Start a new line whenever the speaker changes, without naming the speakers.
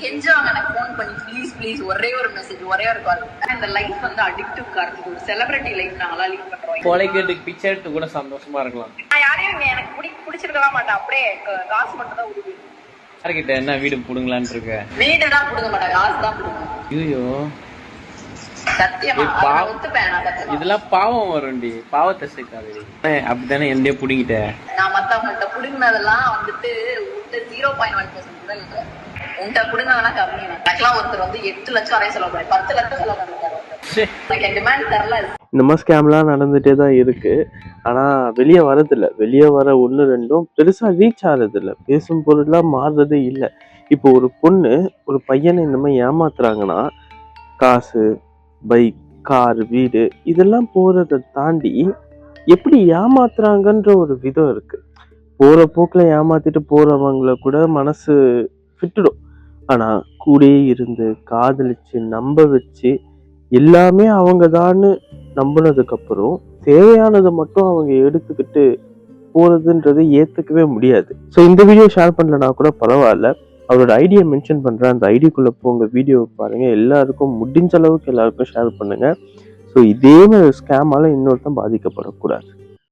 கெஞ்சுவாங்க எனக்கு ஃபோன் பண்ணி please please ஒரே ஒரு மெசேஜ் ஒரே ஒரு கால். இந்த லைஃப் வந்து அடிக்டிவ் கார்த்திக், ஒரு செலிபிரிட்டி லைஃப் நாங்களா லீவ் பண்றோம்.
கொலைக்கேட்டுக்கு பிச்சை எடுத்து கூட சந்தோஷமா இருக்கலாம்.
நான் யாரையும் எனக்கு பிடிச்சிருக்கலாம் மாட்டேன், அப்படியே காசு மட்டும் தான் உருவி.
யார்கிட்ட என்ன வீடு புடுங்கலான்னு இருக்க?
வீடு தான் புடுங்க மாட்டேன், காசு தான் புடுங்க.
ஐயோ
சத்தியமா ஒத்துப்பேன்.
இதெல்லாம் பாவம் வரும்டி, பாவத்தை சேர்க்காது. அப்படித்தானே என்னைய புடிங்கிட்ட.
நான் மத்தவங்கள்ட்ட புடுங்கினதெல்லாம் வந்துட்டு 0.1% தான் இல்லை. உன்கிட்ட புடுங்கினதெல்லாம் கம்மி. எனக்குலாம் ஒருத்தர் வந்து 8 லட்சம் வரைய செலவு பண்ணி 10 லட்சம் செலவு பண்ணிருக்காரு. டிமாண்ட் தரல.
இந்த மாதிரி ஸ்கேம்லாம் நடந்துட்டே தான் இருக்கு. ஆனா வெளியே வரதில்ல. வெளியே வர 1-2 பெருசா ரீச் ஆறதில்ல. பேசும் பொருள்லாம் மாறுறதே இல்லை. இப்போ ஒரு பொண்ணு ஒரு பையனை இந்த மாதிரி ஏமாத்துறாங்கன்னா, காசு, பைக், கார், வீடு இதெல்லாம் போறதை தாண்டி எப்படி ஏமாத்துறாங்கன்ற ஒரு விதம் இருக்கு. போற போக்குல ஏமாத்திட்டு போறவங்கள கூட மனசு விட்டுடும். ஆனா கூடயே இருந்து காதலிச்சு நம்ப வச்சு எல்லாமே அவங்க தான் நம்பினதுக்கு அப்புறம் தேவையானதை மட்டும் அவங்க எடுத்துக்கிட்டு போறதுன்றது ஏத்துக்கவே முடியாது. ஸோ இந்த வீடியோ ஷேர் பண்ணலனா கூட பரவாயில்ல, அவரோட ஐடியை மென்ஷன் பண்றேன். அந்த ஐடிக்குள்ள போங்க, வீடியோ பாருங்க, எல்லாருக்கும் முடிஞ்ச அளவுக்கு எல்லாருக்கும் ஷேர் பண்ணுங்க. ஸோ இதே மாதிரி ஸ்கேமால இன்னொருத்தன் பாதிக்கப்படக்கூடாது.